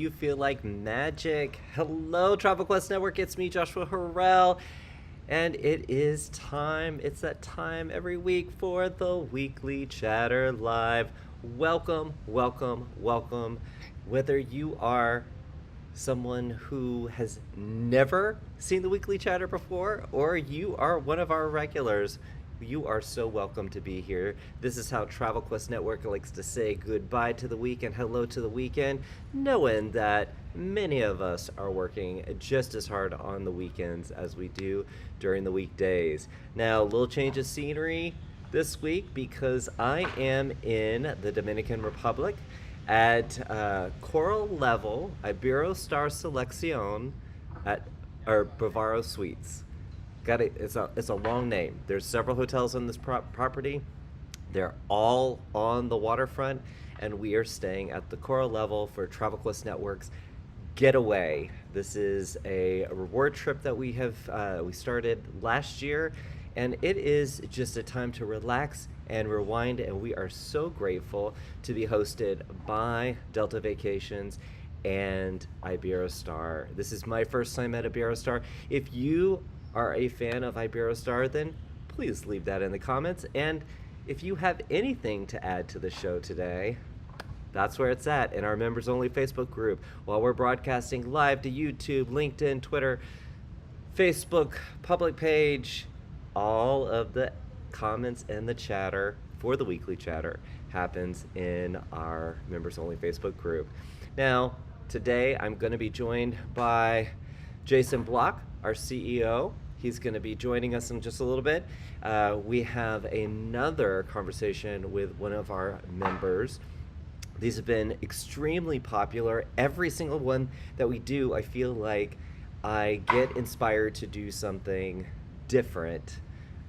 you feel like magic? Hello, Travel Quest Network. It's me, Joshua Harrell. And it is time. It's that time every week for the weekly chatter live. Welcome, welcome, welcome. Whether you are someone who has never seen the weekly chatter before or you are one of our regulars, you are so welcome to be here. This is how Travel Quest Network likes to say goodbye to the week and hello to the weekend, knowing that many of us are working just as hard on the weekends as we do during the weekdays. Now, a little change of scenery this week because I am in the Dominican Republic at Coral Level Iberostar Selección at or Bavaro Suites. Got it. It's a long name. There's several hotels on this property. They're all on the waterfront, and we are staying at the Coral Level for Travel Quest Network's Getaway. This is a reward trip that we started last year, and it is just a time to relax and rewind, and we are so grateful to be hosted by Delta Vacations and Iberostar. This is my first time at Iberostar. If you are a fan of Iberostar, then please leave that in the comments. And if you have anything to add to the show today, that's where it's at in our members only Facebook group. While we're broadcasting live to YouTube, LinkedIn, Twitter, Facebook, public page, all of the comments and the chatter for the weekly chatter happens in our members only Facebook group. Now, today I'm going to be joined by Jason Block, our CEO. He's going to be joining us in just a little bit. We have another conversation with one of our members. These have been extremely popular. Every single one that we do, I feel like I get inspired to do something different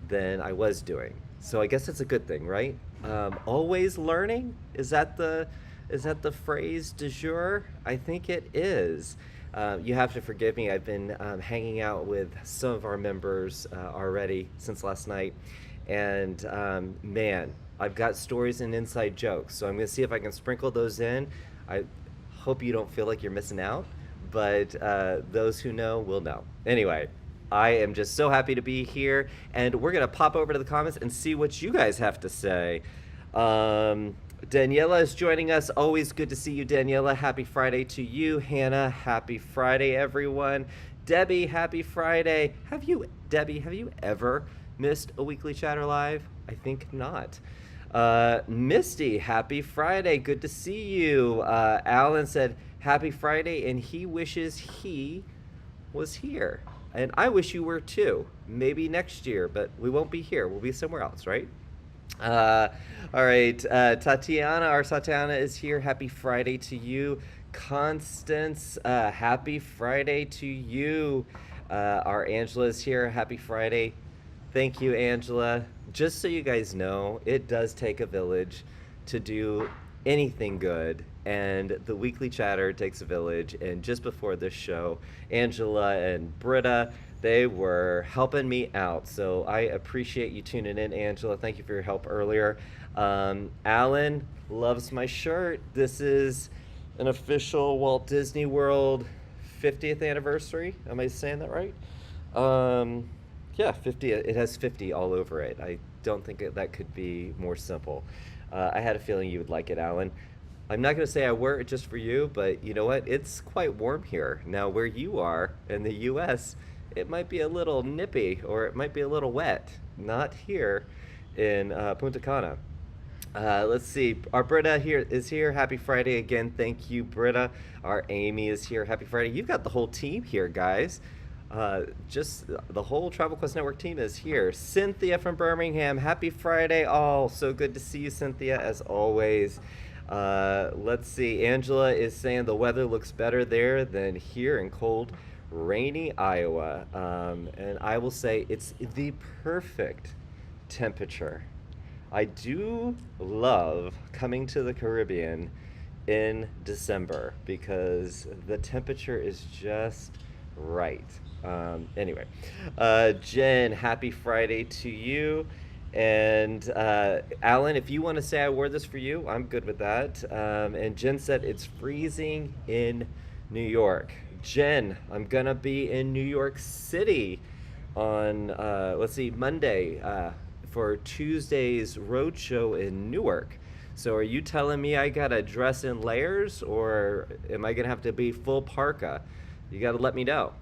than I was doing. So I guess it's a good thing, right? Always learning? Is that the phrase du jour? I think it is. You have to forgive me. I've been hanging out with some of our members already since last night. And man, I've got stories and inside jokes. So I'm going to see if I can sprinkle those in. I hope you don't feel like you're missing out. But those who know will know. Anyway, I am just so happy to be here. And we're going to pop over to the comments and see what you guys have to say. Daniela is joining us. Always good to see you, Daniela. Happy Friday to you. Hannah, happy Friday, everyone. Debbie, happy Friday. Debbie, have you ever missed a weekly chatter live? I think not. Misty, happy Friday. Good to see you. Alan said happy Friday, and he wishes he was here. And I wish you were too. Maybe next year, but we won't be here. We'll be somewhere else, right? All right, Tatiana is here. Happy Friday to you. Constance, happy Friday to you. Our Angela is here. Happy Friday. Thank you, Angela. Just so you guys know, it does take a village to do anything good, and the weekly chatter takes a village. And just before this show, Angela and Britta, they were helping me out, so I appreciate you tuning in, Angela. Thank you for your help earlier. Alan loves my shirt. This is an official Walt Disney World 50th anniversary. Am I saying that right? Yeah, 50. It has 50 all over it. I don't think that could be more simple. I had a feeling you would like it, Alan. I'm not going to say I wear it just for you, but you know what? It's quite warm here. Now, where you are in the U.S., it might be a little nippy or it might be a little wet. Not here in Punta Cana. Let's see. Our Britta is here. Happy Friday again. Thank you, Britta. Our Amy is here. Happy Friday. You've got the whole team here, guys. Just the whole Travel Quest Network team is here. Cynthia from Birmingham. Happy Friday, all. So good to see you, Cynthia, as always. Let's see. Angela is saying the weather looks better there than here in cold, rainy Iowa. And I will say it's the perfect temperature. I do love coming to the Caribbean in December because the temperature is just right. Anyway, Jen, happy Friday to you. And Alan, if you want to say I wore this for you, I'm good with that. And Jen said it's freezing in New York. Jen, I'm gonna be in New York City on let's see, Monday for Tuesday's roadshow in Newark. So are you telling me I gotta dress in layers, or am I gonna have to be full parka? You gotta let me know.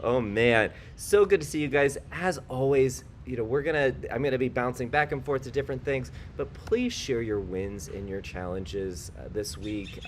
Oh man, so good to see you guys. As always, I'm gonna be bouncing back and forth to different things, but please share your wins and your challenges this week.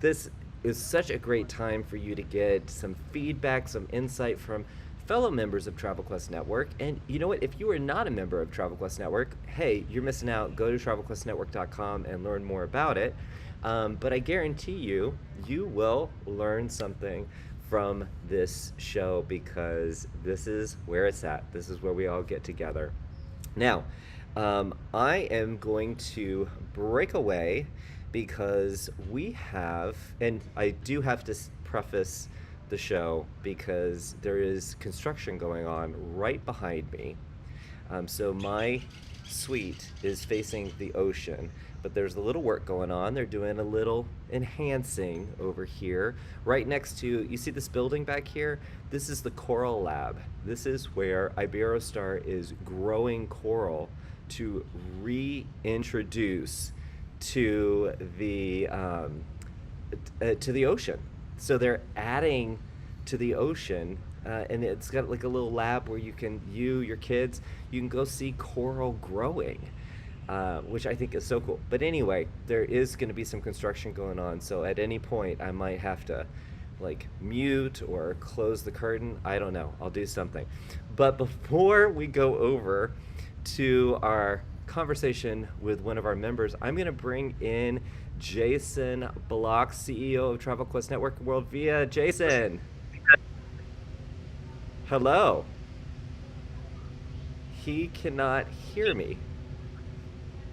This is such a great time for you to get some feedback, some insight from fellow members of Travel Quest Network. And you know what? If you are not a member of Travel Quest Network, hey, you're missing out. Go to travelquestnetwork.com and learn more about it. But I guarantee you, you will learn something from this show because this is where it's at. This is where we all get together. Now, I am going to break away because we have, and I do have to preface the show because there is construction going on right behind me. So my suite is facing the ocean, but there's a little work going on. They're doing a little enhancing over here, right next to, you see this building back here? This is the Coral Lab. This is where Iberostar is growing coral to reintroduce to the ocean. So they're adding to the ocean, and it's got like a little lab where your kids, you can go see coral growing, which I think is so cool. But anyway, there is going to be some construction going on, so at any point I might have to like mute or close the curtain. I don't know. I'll do something. But before we go over to our conversation with one of our members, I'm going to bring in Jason Block, CEO of Travel Quest Network WorldVia. Jason, hello. He cannot hear me.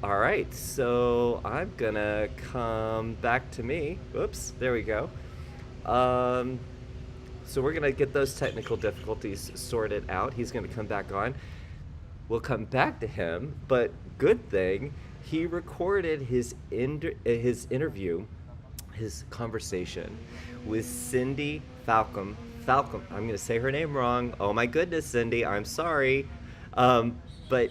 All right, so I'm gonna come back to me. Oops, there we go. Um, so we're gonna get those technical difficulties sorted out. He's gonna come back on. We'll come back to him, but good thing he recorded his interview, his conversation with Cindy Falcom. Falcom, I'm going to say her name wrong. Oh my goodness, Cindy, I'm sorry. But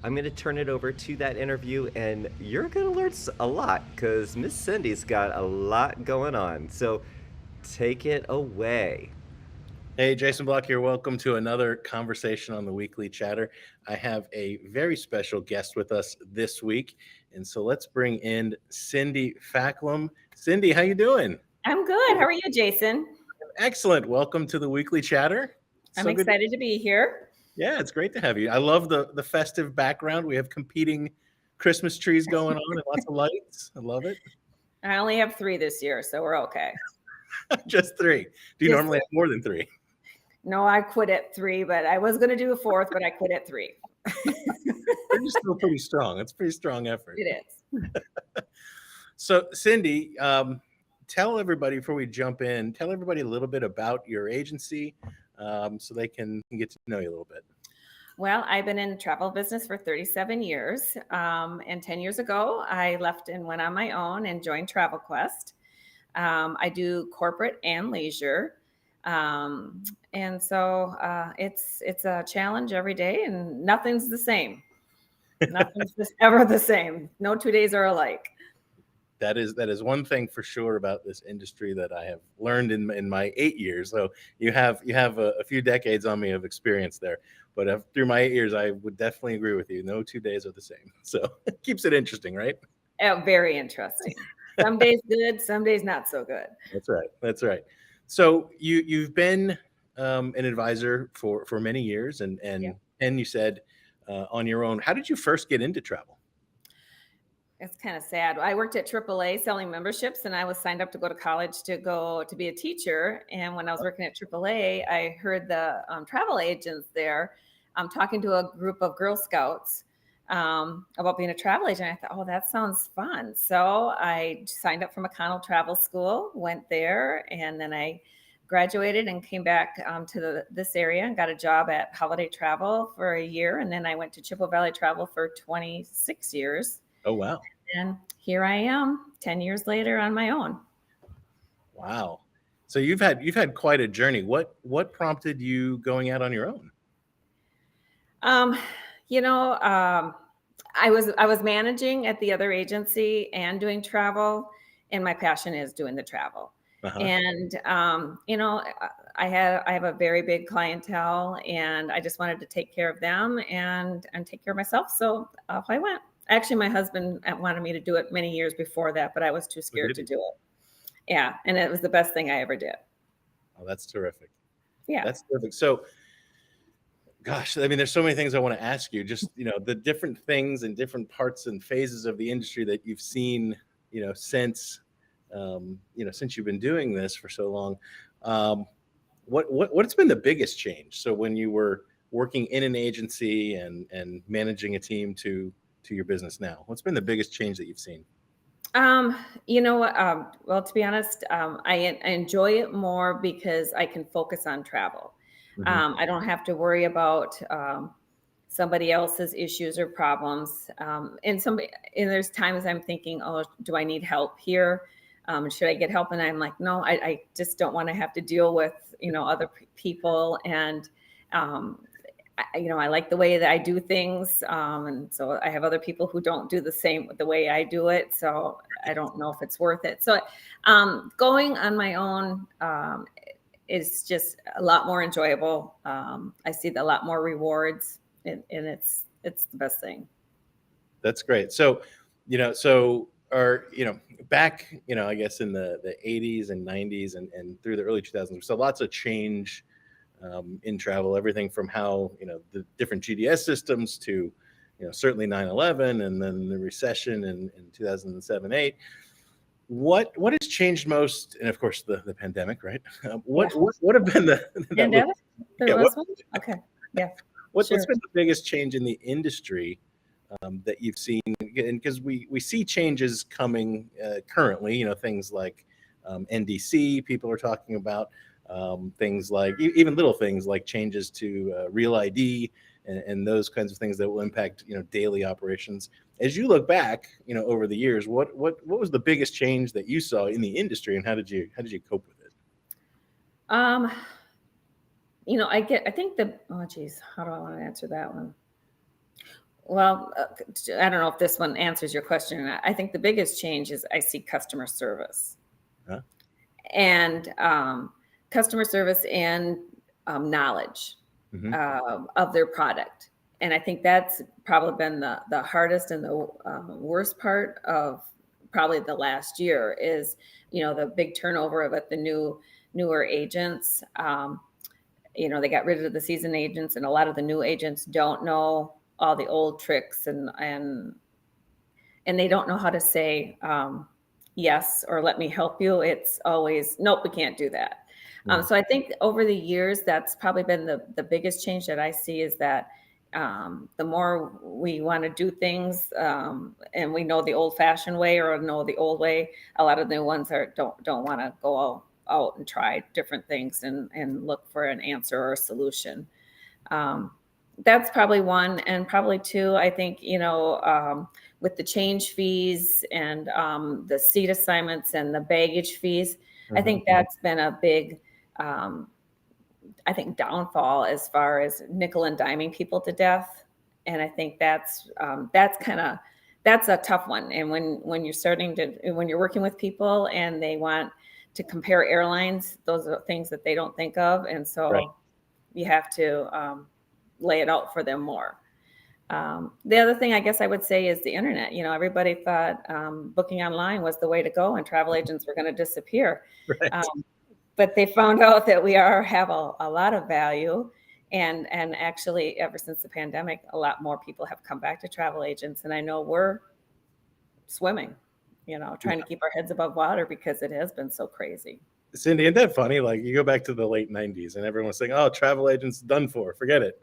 I'm going to turn it over to that interview, and you're going to learn a lot because Miss Cindy's got a lot going on. So take it away. Hey, Jason Block here. Welcome to another conversation on the Weekly Chatter. I have a very special guest with us this week, and so let's bring in Cindy Facklum. Cindy, how you doing? I'm good. How are you, Jason? Excellent. Welcome to the Weekly Chatter. I'm excited to be here. Yeah, it's great to have you. I love the festive background. We have competing Christmas trees going on and lots of lights. I love it. I only have 3 this year, so we're okay. Just 3. Do you normally have more than 3? No, I quit at 3, but I was going to do a 4th, but I quit at 3. You're still pretty strong. It's a pretty strong effort. It is. So, Cindy, tell everybody before we jump in, tell everybody a little bit about your agency so they can get to know you a little bit. Well, I've been in the travel business for 37 years. And 10 years ago, I left and went on my own and joined Travel Quest. I do corporate and leisure. And so it's a challenge every day, and nothing's the same. Nothing's just ever the same. No 2 days are alike. That is one thing for sure about this industry that I have learned in my 8 years. So you have a few decades on me of experience there, but through my 8 years, I would definitely agree with you. No 2 days are the same. So it keeps it interesting, right? Very interesting. Some days good, some days not so good. That's right. So you've been an advisor for many years, and you said on your own. How did you first get into travel? It's kind of sad. I worked at AAA selling memberships, and I was signed up to go to college to be a teacher. And when I was working at AAA, I heard the travel agents there talking to a group of Girl Scouts about being a travel agent. I thought, oh, that sounds fun. So I signed up for McConnell Travel School, went there, and then I graduated and came back to this area and got a job at Holiday Travel for a year. And then I went to Chippewa Valley Travel for 26 years. Oh, wow. And here I am 10 years later on my own. Wow. So you've had quite a journey. What prompted you going out on your own? Um, you know, I was managing at the other agency and doing travel, and my passion is doing the travel. Uh-huh. And I have a very big clientele, and I just wanted to take care of them and take care of myself. So off I went. Actually, my husband wanted me to do it many years before that, but I was too Oh, scared did to he? do it. Yeah, and it was the best thing I ever did. Oh, that's terrific. Yeah. That's terrific. So, gosh, I mean, there's so many things I want to ask you. Just, the different things and different parts and phases of the industry that you've seen, since you've been doing this for so long. Um, what's been the biggest change? So when you were working in an agency and managing a team to your business now, what's been the biggest change that you've seen? Well, to be honest, I enjoy it more because I can focus on travel. Hmm. I don't have to worry about somebody else's issues or problems. And there's times I'm thinking, oh, do I need help here? Should I get help? And I'm like, no, I just don't want to have to deal with, other people. And, I like the way that I do things. And so I have other people who don't do the same the way I do it. So I don't know if it's worth it. So going on my own is just a lot more enjoyable. I see a lot more rewards, and it's the best thing. That's great. So, back, I guess in the 80s and 90s and through the early 2000s, so lots of change in travel, everything from how, the different GDS systems to, certainly 9/11 and then the recession in 2007-8. What has changed most? And of course, the pandemic, right? Yeah. What have been that was, Pandemic? There yeah, was one? Okay. Yeah, what's sure. been the biggest change in the industry that you've seen? And because we see changes coming currently, things like NDC, people are talking about things like even little things like changes to Real ID and those kinds of things that will impact daily operations. As you look back, over the years, what was the biggest change that you saw in the industry, and how did you cope with it? Um, I think oh geez, how do I want to answer that one? Well, I don't know if this one answers your question or not. I think the biggest change is I see Huh? and customer service and knowledge Hmm. of their product. And I think that's probably been the hardest and the worst part of probably the last year is, the big turnover of it, the newer agents. They got rid of the seasoned agents, and a lot of the new agents don't know all the old tricks, and they don't know how to say yes or let me help you. It's always nope, we can't do that. So I think over the years, that's probably been the biggest change that I see is that the more we want to do things and we know the old fashioned way or know the old way, a lot of the ones don't want to go out and try different things and look for an answer or a solution. That's probably one. And probably two, I think, with the change fees and the seat assignments and the baggage fees, I think that's been a big, downfall as far as nickel and diming people to death. And I think that's a tough one. And when you're working with people and they want to compare airlines, those are things that they don't think of. And so Right. you have to lay it out for them more. The other thing I guess I would say is the internet. Everybody thought booking online was the way to go and travel agents were going to disappear. Right. But they found out that we have a lot of value. And actually, ever since the pandemic, a lot more people have come back to travel agents. And I know we're swimming, trying to keep our heads above water because it has been so crazy. Cindy, isn't that funny? Like you go back to the late 90s and everyone was saying, oh, travel agents done for, forget it.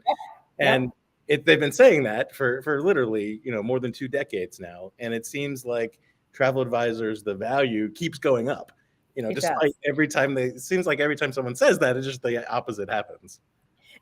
Yeah. And they've been saying that for literally, more than 2 decades now. And it seems like travel advisors, the value keeps going up, It despite does. it seems like every time someone says that, it's just the opposite happens.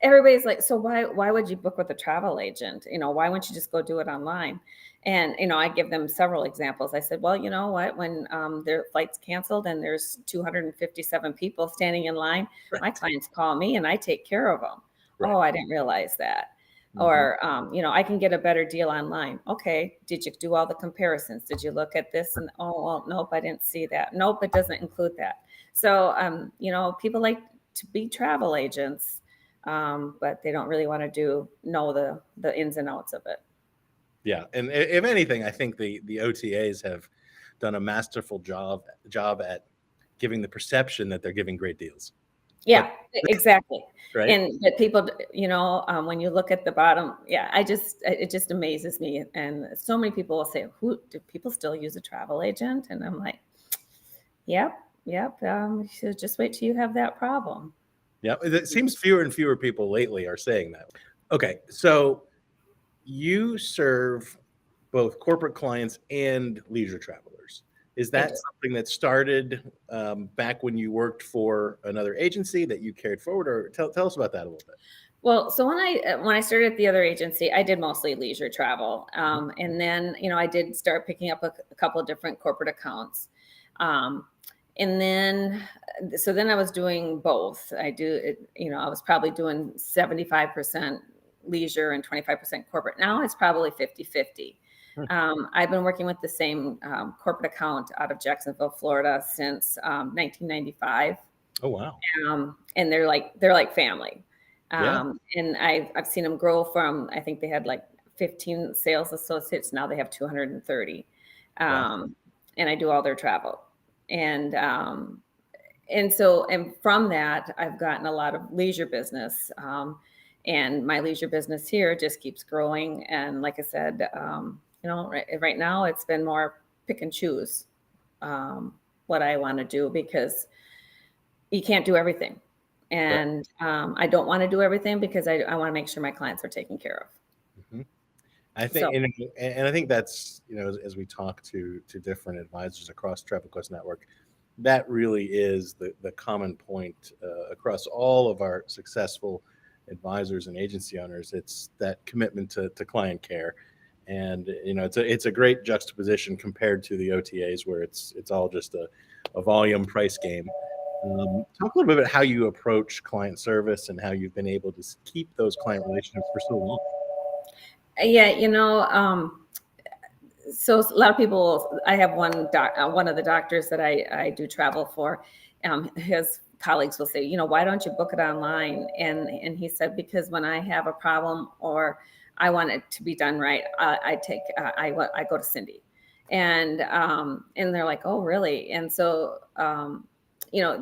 Everybody's like, so why would you book with a travel agent? Why wouldn't you just go do it online? And, I give them several examples. I said, well, you know what, when their flight's canceled and there's 257 people standing in line, my Right. clients call me and I take care of them. Right. Oh, I didn't realize that. Mhm. Or, I can get a better deal online. Okay. Did you do all the comparisons? Did you look at this? And, oh, well, nope, I didn't see that. Nope, it doesn't include that. So, people like to be travel agents, but they don't really want to know the ins and outs of it. Yeah, and if anything, I think the OTAs have done a masterful job at giving the perception that they're giving great deals. Yeah, But exactly. right? And that people, when you look at the bottom, yeah, it just amazes me. And so many people will say, "Who do people still use a travel agent?" And I'm like, "Yep, yep. You should just wait till you have that problem." Yeah, it seems fewer and fewer people lately are saying that. Okay, so you serve both corporate clients and leisure travelers. Is I that do. something that started back when you worked for another agency that you carried forward, or tell us about that a little bit? Well, so when I started at the other agency, I did mostly leisure travel, and then I did start picking up a couple of different corporate accounts, um, and then I was doing both. I was probably doing 75% leisure and 25% corporate. Now it's probably 50-50. Hmm. I've been working with the same corporate account out of Jacksonville, Florida, since 1995, Oh, wow. and they're like family. Yeah. And I've seen them grow from, I think they had like 15 sales associates. Now they have 230. Wow. And I do all their travel. And from that, I've gotten a lot of leisure business. And my leisure business here just keeps growing. And like I said, right now it's been more pick and choose what I want to do, because you can't do everything. Right. And I don't want to do everything, because I want to make sure my clients are taken care of. Mhm. I So, think, and I think that's, as we talk to different advisors across Travel Quest Network, that really is the common point across all of our successful advisors and agency owners. It's that commitment to client care, and it's a great juxtaposition compared to the OTAs, where it's all just a volume price game. Talk a little bit about how you approach client service and how you've been able to keep those client relationships for so long. yeah, so a lot of people, I have one of the doctors that I do travel for. His colleagues will say, why don't you book it online? And he said, because when I have a problem or I want it to be done right, I go to Cindy. And they're like, oh, really? And so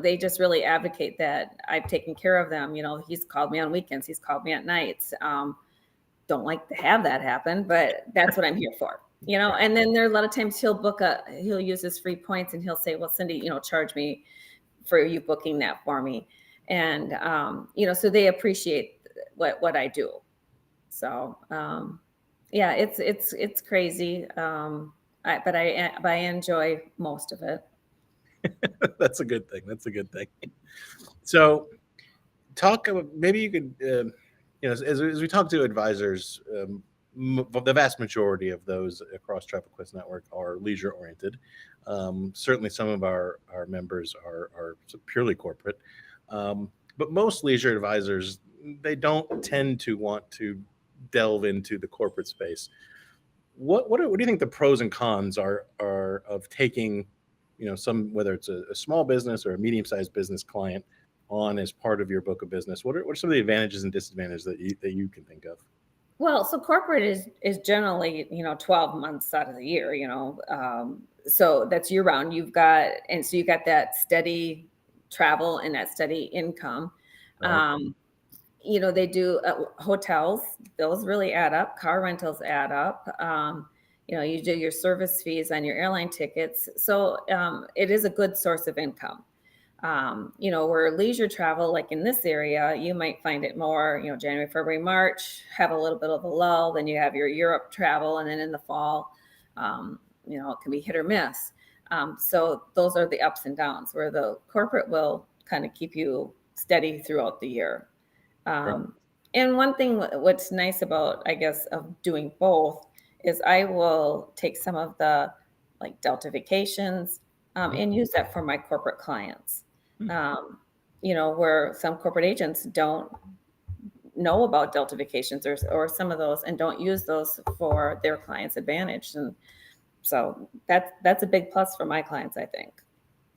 they just really advocate that I've taken care of them. He's called me on weekends, he's called me at nights. Don't like to have that happen, but that's what I'm here for. And then there are a lot of times he'll use his free points and he'll say, well, Cindy, charge me for you booking that for me. And, so they appreciate what I do. So, yeah, it's crazy. But I enjoy most of it. That's a good thing. That's a good thing. So, talk about, maybe you could, as we talk to advisors, the vast majority of those across Travel Quest Network are leisure oriented. Certainly, some of our members are purely corporate, but most leisure advisors, they don't tend to want to delve into the corporate space. What do you think the pros and cons are of taking, whether it's a small business or a medium sized business client on as part of your book of business? What are some of the advantages and disadvantages that you can think of? Well, so corporate is generally 12 months out of the year, so that's year round. You got that steady travel and that steady income. Right. They do hotels; those really add up. Car rentals add up. You do your service fees on your airline tickets, so it is a good source of income. Where leisure travel, like in this area, you might find it more, January, February, March, have a little bit of a lull. Then you have your Europe travel. And then in the fall, it can be hit or miss. So those are the ups and downs, where the corporate will kind of keep you steady throughout the year. Right. And one thing, what's nice about, I guess, of doing both is I will take some of the like Delta vacations and use that for my corporate clients. Um, where some corporate agents don't know about Delta vacations or some of those and don't use those for their clients' advantage. And so that's a big plus for my clients, I think.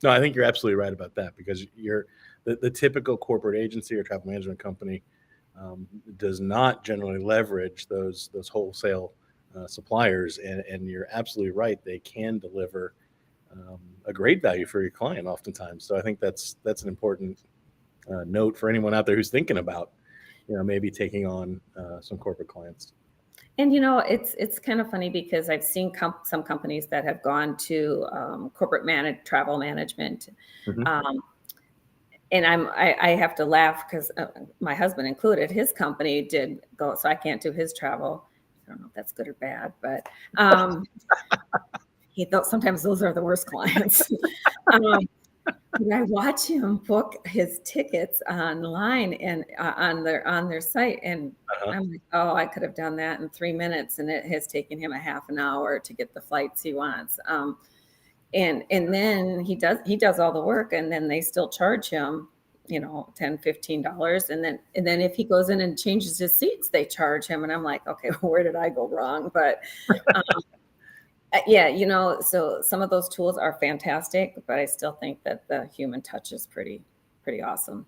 No, I think you're absolutely right about that, because the typical corporate agency or travel management company does not generally leverage those wholesale suppliers, and you're absolutely right. They can deliver a great value for your client oftentimes. So I think that's an important note for anyone out there who's thinking about, maybe taking on some corporate clients. And it's kind of funny because I've seen some companies that have gone to corporate travel management, Mhm. and I have to laugh because my husband included, his company did go, so I can't do his travel. I don't know if that's good or bad, but he thought sometimes those are the worst clients. And I watch him book his tickets online and on their site, and Uh-huh. I'm like, oh, I could have done that in 3 minutes, and it has taken him a half an hour to get the flights he wants. And then he does all the work, and then they still charge him, $10-15, and then if he goes in and changes his seats, they charge him, and I'm like, okay, where did I go wrong? But um, yeah, so some of those tools are fantastic, but I still think that the human touch is pretty awesome.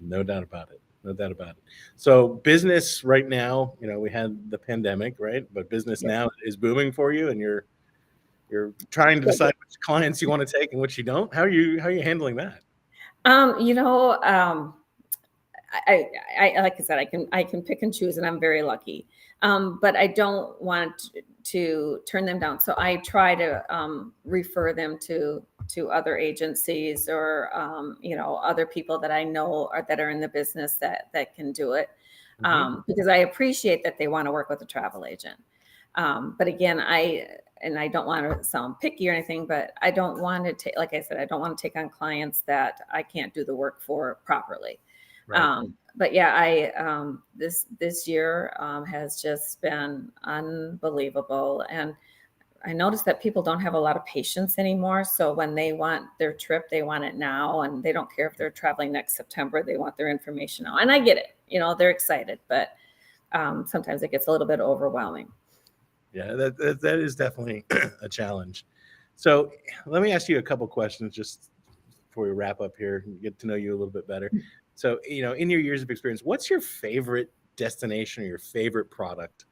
No doubt about it. No doubt about it. So business right now, we had the pandemic, right? But business Yes. now is booming for you, and you're trying to decide which clients you want to take and which you don't. How are you handling that? Um, you know, um, I like I said, I can pick and choose, and I'm very lucky. But I don't want to turn them down, so I try to refer them to other agencies or other people that I know or that are in the business that can do it, because I appreciate that they want to work with a travel agent. But again, I don't want to sound picky or anything, but I don't want to take, like I said, I don't want to take on clients that I can't do the work for properly. Right. But yeah, I this year has just been unbelievable, and I noticed that people don't have a lot of patience anymore. So when they want their trip, they want it now, and they don't care if they're traveling next September. They want their information now, and I get it. They're excited, but sometimes it gets a little bit overwhelming. Yeah, that is definitely a challenge. So let me ask you a couple questions just before we wrap up here and get to know you a little bit better. So, in your years of experience, what's your favorite destination or your favorite product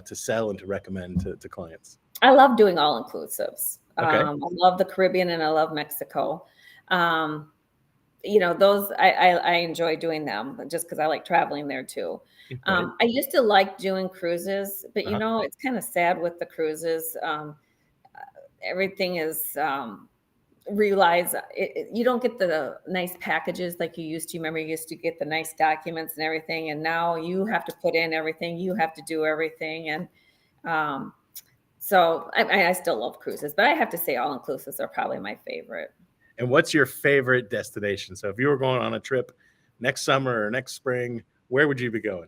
to sell and to recommend to clients? I love doing all inclusives. Okay. I love the Caribbean and I love Mexico. Um, those I enjoy doing them just because I like traveling there too. Right. I used to like doing cruises, but Uh-huh. it's kind of sad with the cruises. Everything is realize you don't get the nice packages like you used to. Remember, you used to get the nice documents and everything, and now you have to put in everything. You have to do everything, and um, so I still love cruises, but I have to say all inclusives are probably my favorite. And what's your favorite destination? So if you were going on a trip next summer or next spring, where would you be going?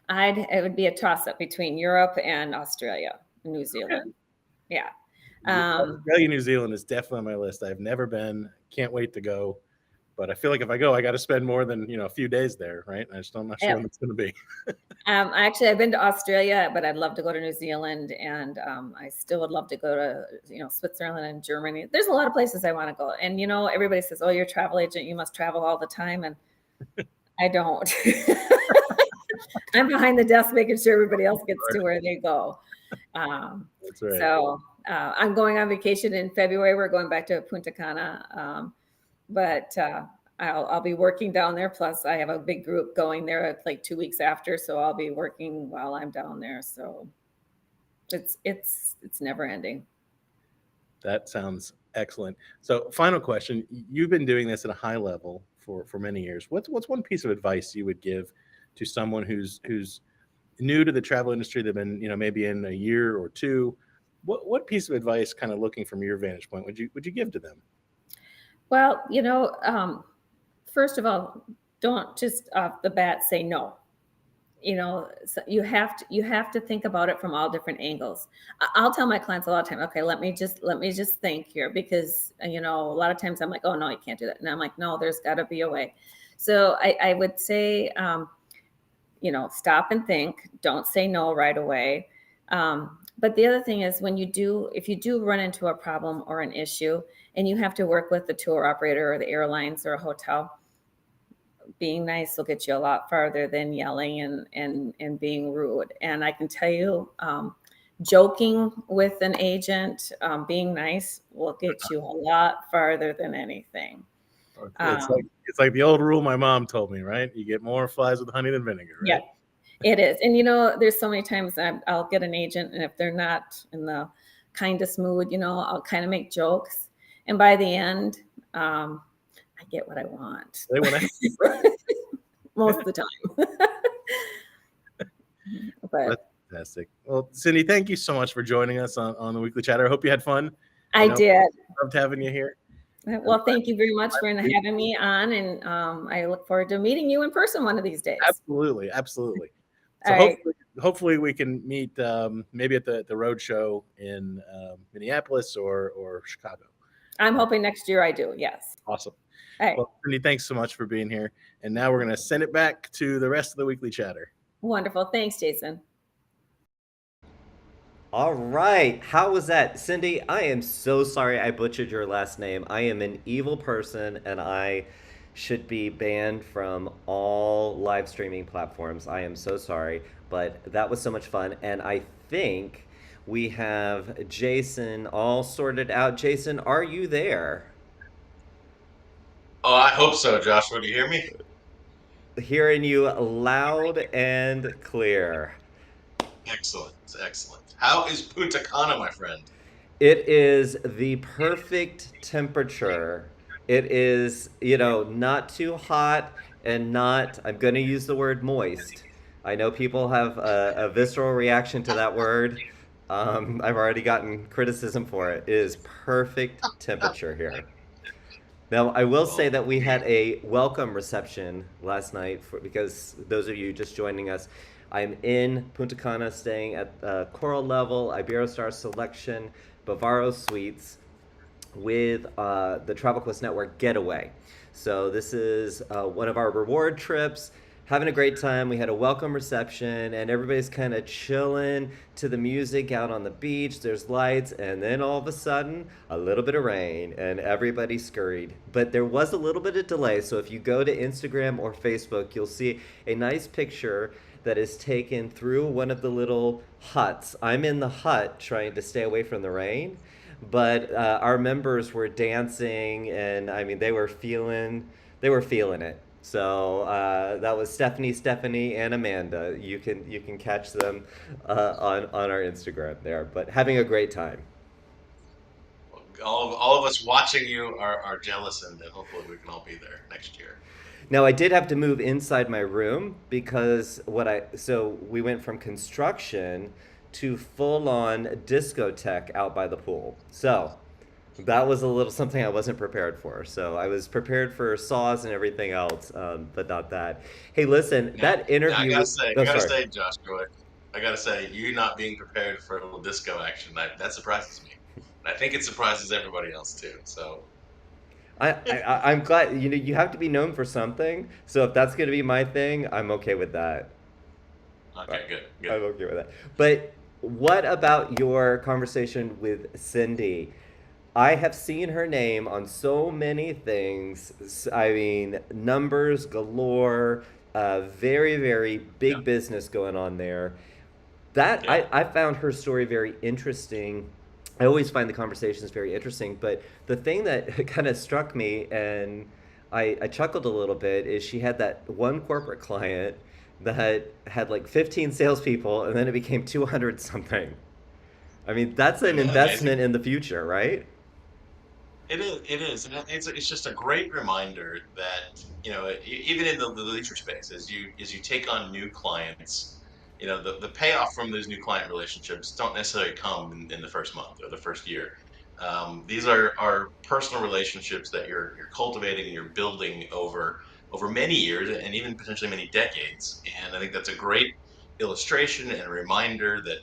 It would be a toss up between Europe and Australia, New Zealand. Yeah. Australia, New Zealand is definitely on my list. I've never been. Can't wait to go. But I feel like if I go, I got to spend more than a few days there, right? I'm not sure when it's going to be. Actually, I've been to Australia, but I'd love to go to New Zealand, and I still would love to go to Switzerland and Germany. There's a lot of places I want to go, and everybody says, "Oh, you're a travel agent, you must travel all the time," and I don't. I'm behind the desk making sure everybody else gets to where they go. That's right. So I'm going on vacation in February. We're going back to Punta Cana, but I'll be working down there. Plus, I have a big group going there like 2 weeks after, so I'll be working while I'm down there. So it's never ending. That sounds excellent. So, final question: you've been doing this at a high level for many years. What's one piece of advice you would give to someone who's new to the travel industry? They've been maybe in a year or two. What piece of advice, kind of looking from your vantage point, would you give to them? Well, first of all, don't just off the bat say no. so you have to think about it from all different angles. I'll tell my clients a lot of time, okay, let me just think here, because a lot of times I'm like, oh no, you can't do that, and I'm like, no, there's got to be a way. So I would say, stop and think. Don't say no right away. But the other thing is, if you do run into a problem or an issue, and you have to work with the tour operator or the airlines or a hotel, being nice will get you a lot farther than yelling and being rude. And I can tell you, joking with an agent, being nice will get you a lot farther than anything. It's Um, like the old rule my mom told me, right? You get more flies with honey than vinegar, yeah, right? it is. And there's so many times I'll get an agent, and if they're not in the kindest mood, I'll kind of make jokes. And by the end, I get what I want They want to. most of the time. That's But fantastic. Well, Cindy, thank you so much for joining us on the Weekly Chatter. I hope you had fun. I did. Loved having you here. Well, thank you very much for having me on, and I look forward to meeting you in person one of these days. Absolutely, absolutely. So All right. hopefully we can meet maybe at the road show in Minneapolis or Chicago. I'm hoping next year I do. Yes. Awesome. All right. Well, Cindy, thanks so much for being here. And now we're going to send it back to the rest of the Weekly Chatter. Wonderful. Thanks, Jason. All right. How was that? Cindy, I am so sorry I butchered your last name. I am an evil person and I should be banned from all live streaming platforms. I am so sorry, but that was so much fun. And I think we have Jason all sorted out. Jason, are you there? Oh, I hope so, Joshua. Do you hear me? Hearing you loud and clear. Excellent, excellent. How is Punta Cana, my friend? It is the perfect temperature. It is, not too hot and not, I'm going to use the word moist. I know people have a visceral reaction to that word. I've already gotten criticism for it. It is perfect temperature here. Now, I will say Well, that we had a welcome reception last night because those of you just joining us, I'm in Punta Cana staying at Coral Level, Iberostar Selection, Bavaro Suites with the Travel Quest Network Getaway. So this is one of our reward trips. Having a great time. We had a welcome reception, and everybody's kind of chilling to the music out on the beach. There's lights, and then all of a sudden, a little bit of rain, and everybody scurried. But there was a little bit of delay, so if you go to Instagram or Facebook, you'll see a nice picture that is taken through one of the little huts. I'm in the hut trying to stay away from the rain, but our members were dancing, and I mean they were feeling it. So that was Stephanie, and Amanda. You can catch them on our Instagram there, but having a great time. all of us watching you are jealous, and hopefully we can all be there next year. Now I did have to move inside my room because we went from construction to full on discotheque out by the pool. So that was a little something I wasn't prepared for. So I was prepared for saws and everything else, but not that. Hey, listen, Yeah, that yeah. I interview. gotta say, Oh, I gotta sorry. say, Joshua, I gotta say, you not being prepared for a little disco action that surprises me, and I think it surprises everybody else too. So, I'm glad. You have to be known for something. So if that's gonna be my thing, I'm okay with that. okay, good, good. I'm okay with that. But what about your conversation with Cindy? I have seen her name on so many things. I mean, numbers galore. Very, very Yeah, big business going on there. That yeah. I found her story very interesting. I always find the conversations very interesting, but the thing that kind of struck me and I chuckled a little bit is she had that one corporate client that had like 15 salespeople and then it became 200 something. I mean, that's an Isn't that amazing? investment in the future, right? It is. It is, and it's just a great reminder that even in the leisure space, as you take on new clients, the payoff from those new client relationships don't necessarily come in the first month or the first year. These are personal relationships that you're cultivating and you're building over. over many years and even potentially many decades. And I think that's a great illustration and a reminder that,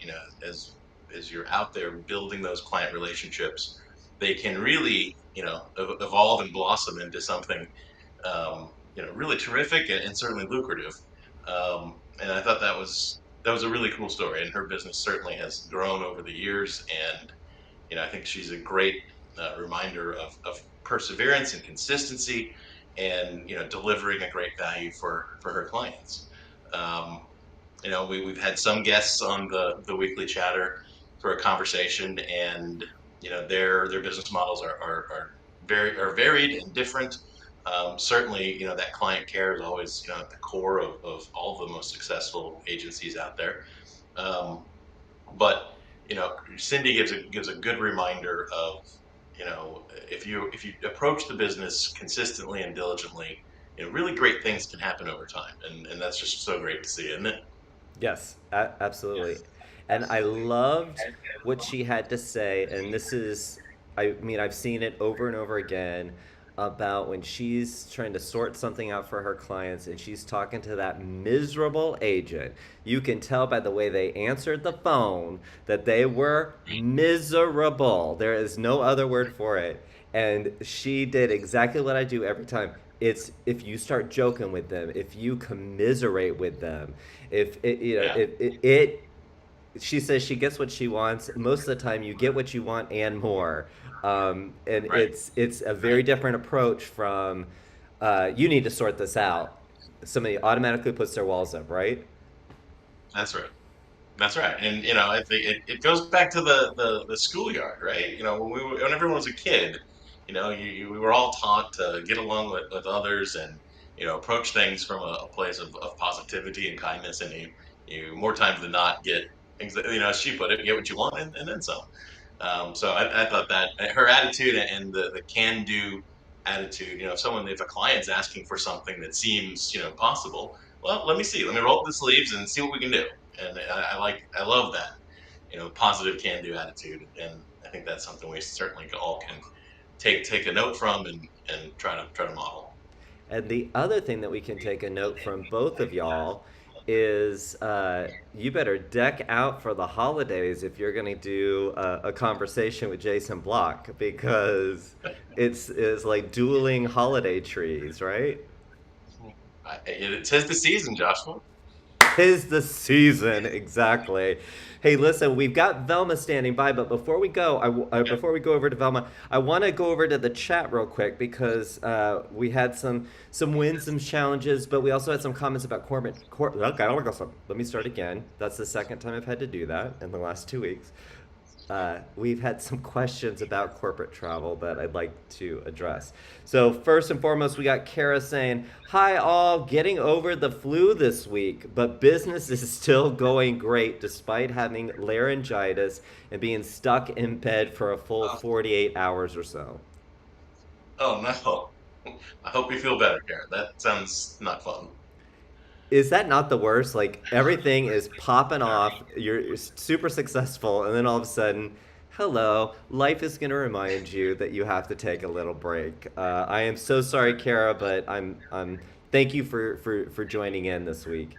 as you're out there building those client relationships, they can really, evolve and blossom into something, really terrific and certainly lucrative. And I thought that was a really cool story. And her business certainly has grown over the years. And I think she's a great reminder of perseverance and consistency, and delivering a great value for her clients. Um, we've had some guests on the weekly chatter for a conversation, and their business models are varied and different. Certainly, that client care is always at the core of all the most successful agencies out there. Um, but Cindy gives a good reminder of, if you approach the business consistently and diligently, really great things can happen over time, and that's just so great to see, isn't it? Yes, absolutely. And I loved what she had to say. And this is, I mean, I've seen it over and over again about when she's trying to sort something out for her clients and she's talking to that miserable agent. You can tell by the way they answered the phone that they were miserable. There is no other word for it. And she did exactly what I do every time. It's if you start joking with them, if you commiserate with them, if it, Yeah. she says she gets what she wants. Most of the time, you get what you want and more. And Right. it's a very different approach from you need to sort this out. Somebody automatically puts their walls up, right? That's right. That's right. And I think it goes back to the schoolyard, right? When everyone was a kid, we were all taught to get along with others, and approach things from a place of positivity and kindness, and you more times than not get things that, as she put it, get what you want, and then some. So I thought that her attitude and the can do attitude, if a client's asking for something that seems, possible, well, let me see, let me roll up the sleeves and see what we can do. And I love that, positive can do attitude. And I think that's something we certainly all can take a note from, and try to model. And the other thing that we can take a note from both of y'all is you better deck out for the holidays if you're going to do a conversation with Jason Block because it's like dueling holiday trees, right? It says the season, Joshua. 'Tis the season, exactly. Hey, listen, we've got Velma standing by, but before we go, Okay. before we go over to Velma, I want to go over to the chat real quick because we had some wins, some challenges, but we also had some comments about corporate. Okay, let me start again. That's the second time I've had to do that in the last 2 weeks. We've had some questions about corporate travel that I'd like to address. So first and foremost, we got Kara saying, "Hi all, getting over the flu this week, but business is still going great despite having laryngitis and being stuck in bed for a full Oh, 48 hours or so." oh no. I hope you feel better, Karen. That sounds not fun. Is that not the worst? Like everything is popping off, you're super successful, and then all of a sudden, hello, life is going to remind you that you have to take a little break. I am so sorry, Kara, but I'm thank you for joining in this week.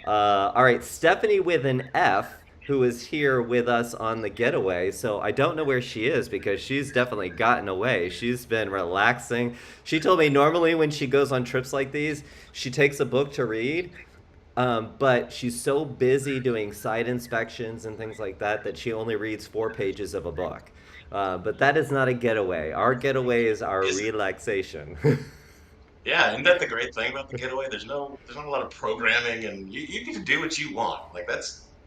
All right, Stephanie with an F, who is here with us on the getaway. So I don't know where she is because she's definitely gotten away. She's been relaxing. She told me normally when she goes on trips like these, she takes a book to read, but she's so busy doing site inspections and things like that that she only reads 4 pages of a book. But that is not a getaway. Our getaway is our Is relaxation. Yeah, isn't that the great thing about the getaway? There's not a lot of programming, and you get to do what you want. Like,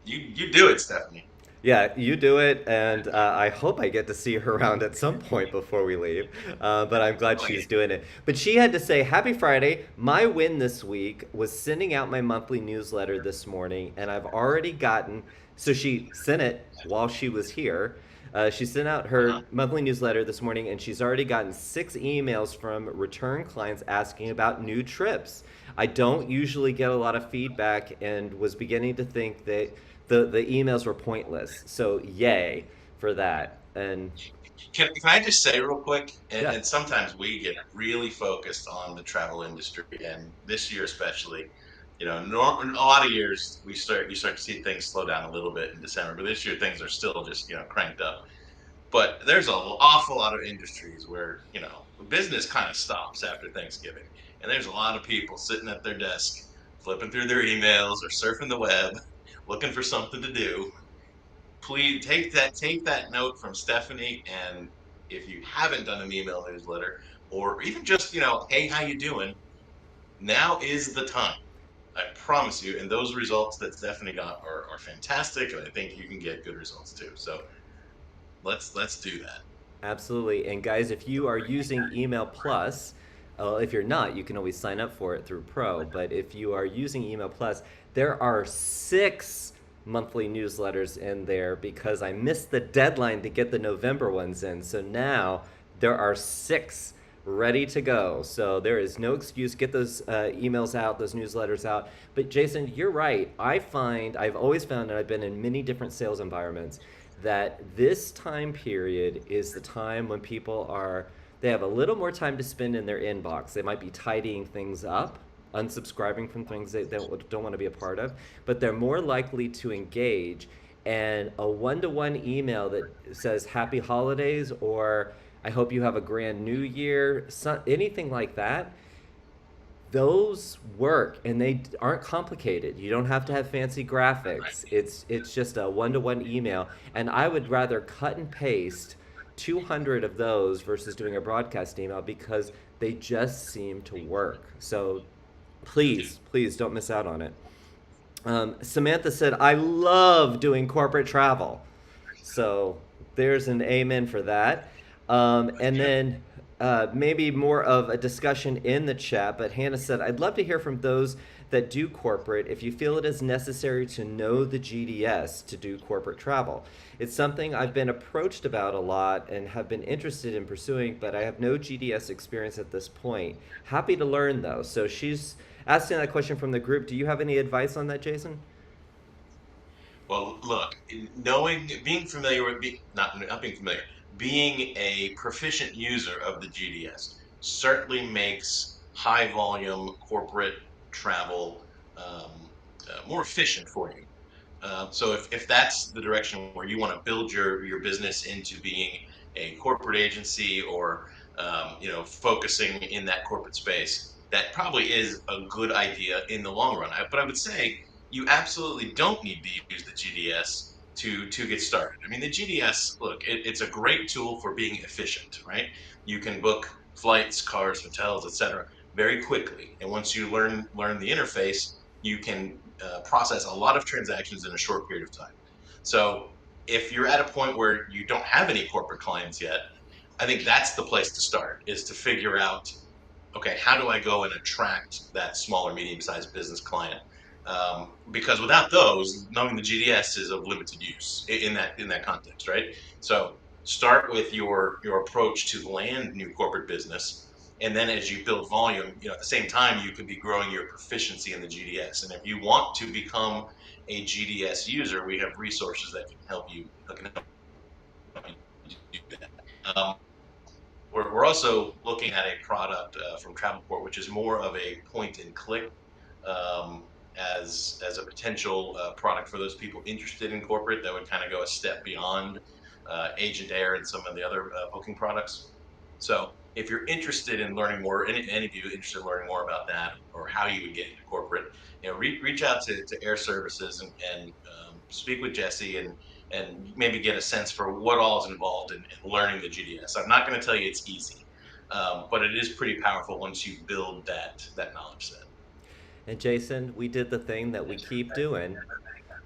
you do it, Stephanie. Yeah, you do it, and I hope I get to see her around at some point before we leave. But I'm glad Oh, yeah. she's doing it. But she had to say, "Happy Friday. My win this week was sending out my monthly newsletter this morning, and I've already gotten." So she sent it while she was here. She sent out Uh-huh. her monthly newsletter this morning, and she's already gotten 6 emails from return clients asking about new trips. I don't usually get a lot of feedback, and was beginning to think that the emails were pointless. So yay for that. And Can I just say real quick, yeah, and sometimes we get really focused on the travel industry, and this year especially, in a lot of years you start to see things slow down a little bit in December, but this year things are still just cranked up. But there's an awful lot of industries where business kind of stops after Thanksgiving, and there's a lot of people sitting at their desk, flipping through their emails or surfing the web, looking for something to do. Please take that note from Stephanie, and if you haven't done an email newsletter, or even just hey, how you doing, now is the time. I promise you, and those results that Stephanie got are fantastic, and I think you can get good results too. So let's do that. absolutely. And guys, if you are using Email Plus, if you're not, you can always sign up for it through Pro. But if you are using Email Plus, there are 6 monthly newsletters in there because I missed the deadline to get the November ones in. So now there are 6 ready to go. So there is no excuse. Get those emails out, those newsletters out. But Jason, you're right. I've always found, and I've been in many different sales environments, that this time period is the time when they have a little more time to spend in their inbox. They might be tidying things up, unsubscribing from things they don't want to be a part of, but they're more likely to engage. And a one-to-one email that says happy holidays or I hope you have a grand new year, anything like that, those work and they aren't complicated. You don't have to have fancy graphics. It's just a one-to-one email, and I would rather cut and paste 200 of those versus doing a broadcast email because they just seem to work. So please don't miss out on it. Samantha said, I love doing corporate travel. So there's an amen for that. And then maybe more of a discussion in the chat, but Hannah said, I'd love to hear from those that do corporate if you feel it is necessary to know the GDS to do corporate travel. It's something I've been approached about a lot and have been interested in pursuing, but I have no GDS experience at this point. Happy to learn though. So she's asking that question from the group. Do you have any advice on that, Jason? Well, look, being familiar with, not being familiar, being a proficient user of the GDS certainly makes high volume corporate travel more efficient for you. So if that's the direction where you want to build your business into being a corporate agency, or focusing in that corporate space, that probably is a good idea in the long run. But I would say you absolutely don't need to use the GDS to get started. I mean, the GDS, look, it's a great tool for being efficient, right? You can book flights, cars, hotels, etc., very quickly, and once you learn the interface, you can process a lot of transactions in a short period of time. So if you're at a point where you don't have any corporate clients yet, I think that's the place to start, is to figure out, okay, how do I go and attract that small or medium sized business client? Because without those, knowing the GDS is of limited use in that context, right? So start with your approach to land new corporate business, and then as you build volume, at the same time you could be growing your proficiency in the GDS. And if you want to become a GDS user, we have resources that can help you. Do that. We're also looking at a product from Travelport, which is more of a point and click, as a potential product for those people interested in corporate that would kind of go a step beyond Agent Air and some of the other booking products. So if you're interested in learning more, any of you interested in learning more about that or how you would get into corporate, reach out to Air Services, and speak with Jesse, and maybe get a sense for what all is involved in learning the GDS. I'm not going to tell you it's easy, but it is pretty powerful once you build that knowledge set. And Jason, we did the thing that we keep doing.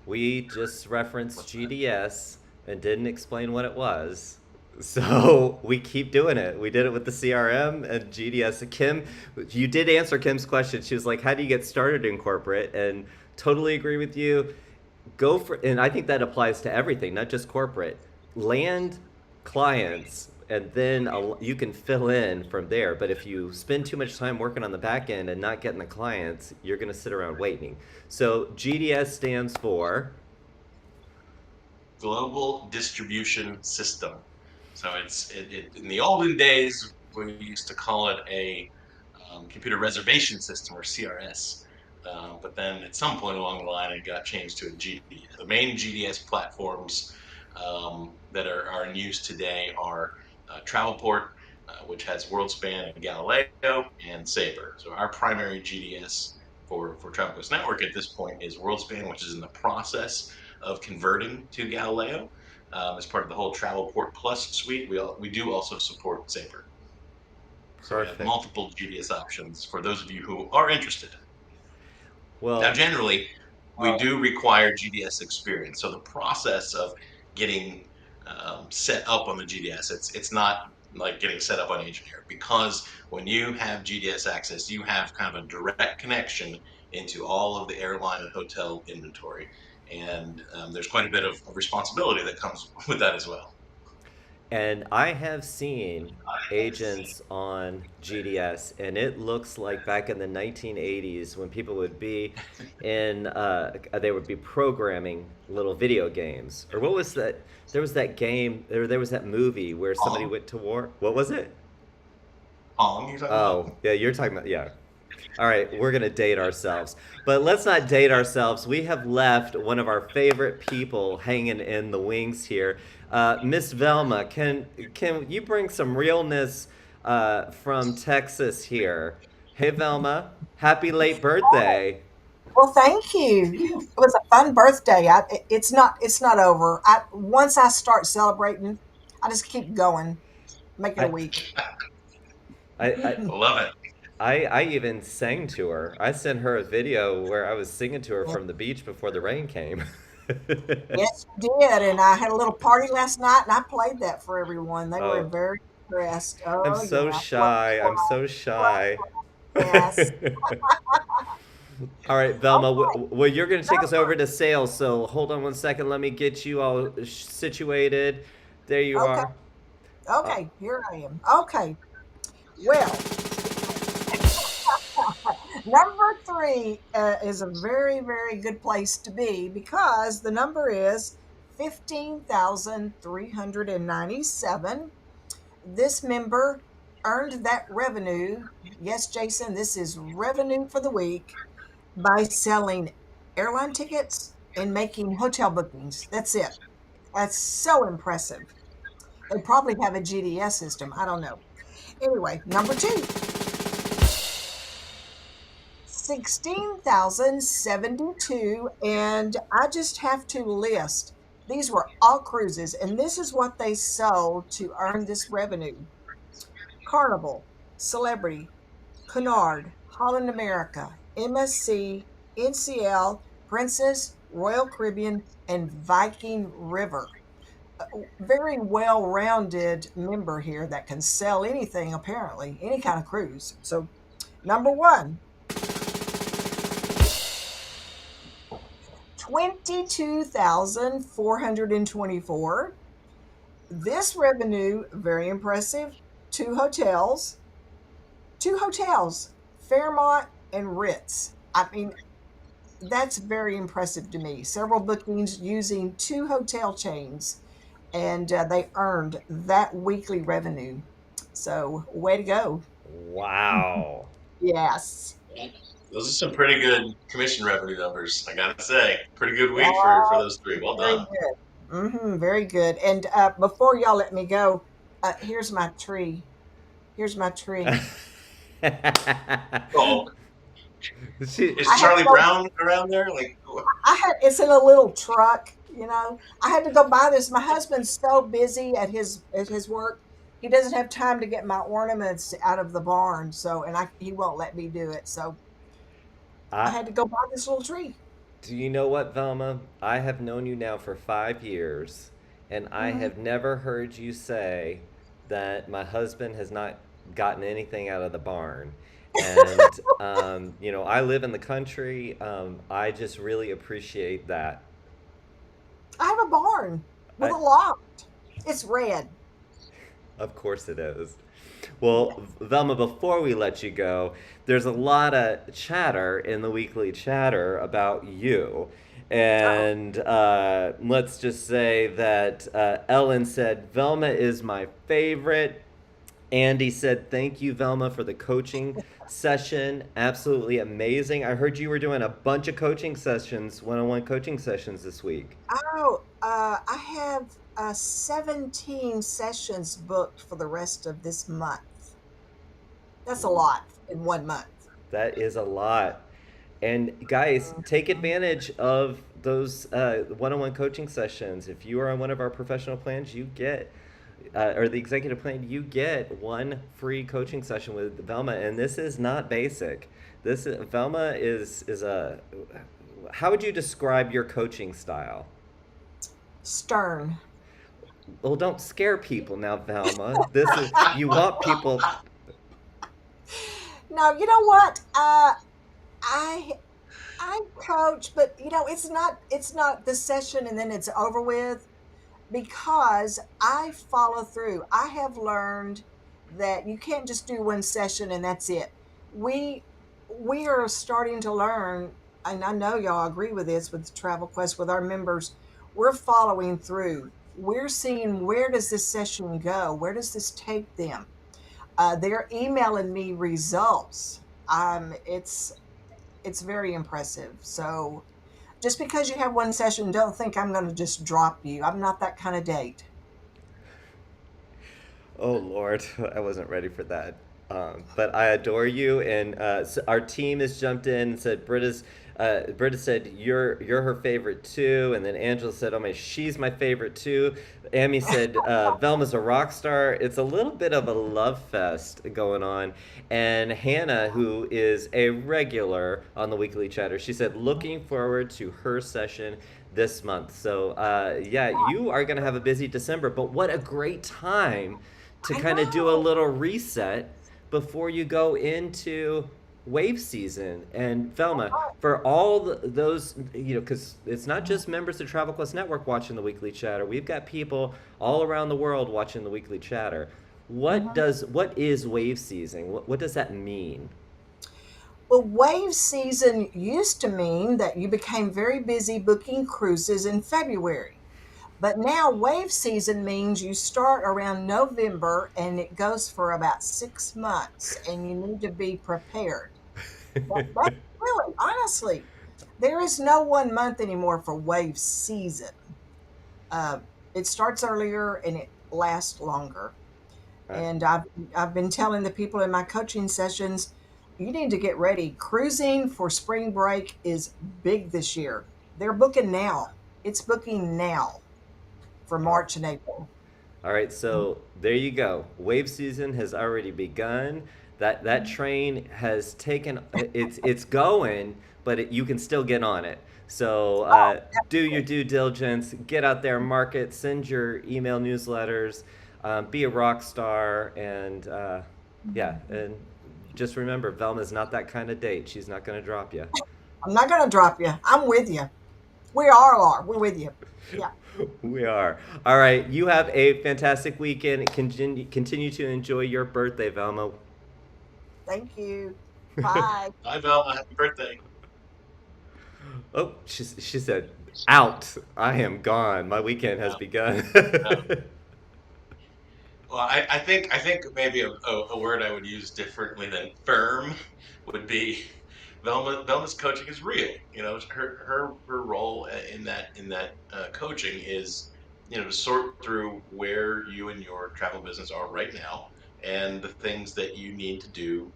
We just referenced What's that? GDS and didn't explain what it was. So we keep doing it. We did it with the CRM and GDS. Kim, you did answer Kim's question. She was like, how do you get started in corporate? And totally agree with you. Go for, and I think that applies to everything, not just corporate. Land clients, and then you can fill in from there. But if you spend too much time working on the back end and not getting the clients, you're going to sit around waiting. So GDS stands for Global Distribution System. So in the olden days, we used to call it a computer reservation system, or CRS. But then at some point along the line, it got changed to a GDS. The main GDS platforms that are in use today are Travelport, which has WorldSpan and Galileo, and Sabre. So our primary GDS for TravelQuest Network at this point is WorldSpan, which is in the process of converting to Galileo. As part of the whole Travelport Plus suite, we do also support Sabre. So we have Perfect. multiple GDS options for those of you who are interested. Now, Well, generally, we do require GDS experience. So the process of getting set up on the GDS, it's not like getting set up on Engineer, because when you have GDS access, you have kind of a direct connection into all of the airline and hotel inventory. And there's quite a bit of responsibility that comes with that as well. and I have seen agents on GDS, and it looks like back in the 1980s when people would be they would be programming little video games. Or what was that? There was that game, there was that movie where somebody Pong, went to war. What was it? Pong, you're talking about? Oh, yeah, you're talking about, yeah. All right, we're going to date ourselves. But let's not date ourselves. We have left one of our favorite people hanging in the wings here. Miss Velma, can you bring some realness from Texas here? Hey, Velma, happy late birthday. Well, thank you. It was a fun birthday. It's not over. Once I start celebrating, I just keep going, make it a I, week. I, Love it. I even sang to her. I sent her a video where I was singing to her from the beach before the rain came. Yes, you did. And I had a little party last night, and I played that for everyone. They were Oh, very impressed. I'm Oh so yeah, fluff, shy. I'm fluff, so fluff, shy. yes. All right, Velma. Okay, Well, you're going to take us over number. to sales. So hold on one second. Let me get you all situated. There you Okay, are. Uh, okay. Here I am. Okay. Well, number three is a very, very good place to be because the number is 15,397. This member earned that revenue. Yes, Jason, this is revenue for the week by selling airline tickets and making hotel bookings. That's it. That's so impressive. They probably have a GDS system. I don't know. Anyway, number two, 16,072. And I just have to list these were all cruises, and this is what they sold to earn this revenue: Carnival, Celebrity, Cunard, Holland America, MSC, NCL, Princess, Royal Caribbean, and Viking River. Very well rounded member here that can sell anything, apparently, any kind of cruise. So, number one, 22,424. This revenue, very impressive. Two hotels, two hotels, Fairmont and Ritz. I mean, that's very impressive to me. Several bookings using two hotel chains, and they earned that weekly revenue. So, way to go. wow. Yes. Those are some pretty good commission revenue numbers, I gotta say. Pretty good week for Oh, those three. Well very done. good. Very good. And before y'all let me go, here's my tree. Here's my tree. Oh, she, is I had to Charlie go. Brown around there? Like, It's in a little truck. I had to go buy this. My husband's so busy at his work. He doesn't have time to get my ornaments out of the barn. So, and he won't let me do it. So I I, had to go buy this little tree. do you know what, Velma? I have known you now for 5 years, and I Hmm. have never heard you say that my husband has not gotten anything out of the barn. And, I live in the country. I just really appreciate that. I have a barn with I, a loft. It's red. of course it is. Well, Velma, before we let you go, there's a lot of chatter in the weekly chatter about you. And let's just say that Ellen said, Velma is my favorite. Andy said, thank you, Velma, for the coaching session. Absolutely amazing. I heard you were doing a bunch of coaching sessions, one on one coaching sessions this week. Oh, I have 17 sessions booked for the rest of this month. That's a lot in 1 month. That is a lot. And guys, take advantage of those one-on-one coaching sessions. If you are on one of our professional plans, you get, or the executive plan, you get one free coaching session with Velma. And this is not basic. Velma is a. How would you describe your coaching style? Stern. Well, don't scare people now, Velma. This is you want people. No, you know what? I I coach, but it's not the session and then it's over with because I follow through. I have learned that you can't just do one session and that's it. We we are starting to learn, and I know y'all agree with this with Travel Quest with our members. We're following through. We're seeing where does this session go? Where does this take them? They're emailing me results. It's very impressive. So just because you have one session, don't think I'm going to just drop you. I'm not that kind of date. Oh Lord, I wasn't ready for that. But I adore you, and our team has jumped in and said Britta said you're her favorite too, and then Angela said, "Oh my, she's my favorite too." Amy said Velma's a rock star. It's a little bit of a love fest going on, and Hannah, who is a regular on the Weekly Chatter, she said looking forward to her session this month. So yeah, you are gonna have a busy December, but what a great time to I kind of do a know. little reset before you go into wave season. And Velma, for all those, because it's not just members of Travel Quest Network watching the Weekly Chatter. We've got people all around the world watching the Weekly Chatter. What is wave season? What does that mean? Well, wave season used to mean that you became very busy booking cruises in February. But now wave season means you start around November and it goes for about 6 months and you need to be prepared. That's really, honestly, there is no 1 month anymore for wave season. Uh, it starts earlier and it lasts longer. Uh, And I've been telling the people in my coaching sessions, you need to get ready. Cruising for spring break is big this year. They're booking now. It's booking now for all March and April. All right, so there you go. Wave season has already begun. That train has taken it's going, but you can still get on it. So Oh, do your due diligence, get out there, market, send your email newsletters, be a rock star, and yeah, and just remember, Velma's not that kind of date. She's not going to drop you. I'm not going to drop you. I'm with you. We all are. We're with you. Yeah. We are. All right, you have a fantastic weekend. Continue to enjoy your birthday, Velma. Thank you. Bye. Bye, Velma. Happy birthday. Oh, she said, out. I am gone. My weekend has Yeah. begun. Yeah. Well, I think maybe a word I would use differently than firm would be Velma's coaching is real. Her role in that coaching is to sort through where you and your travel business are right now and the things that you need to do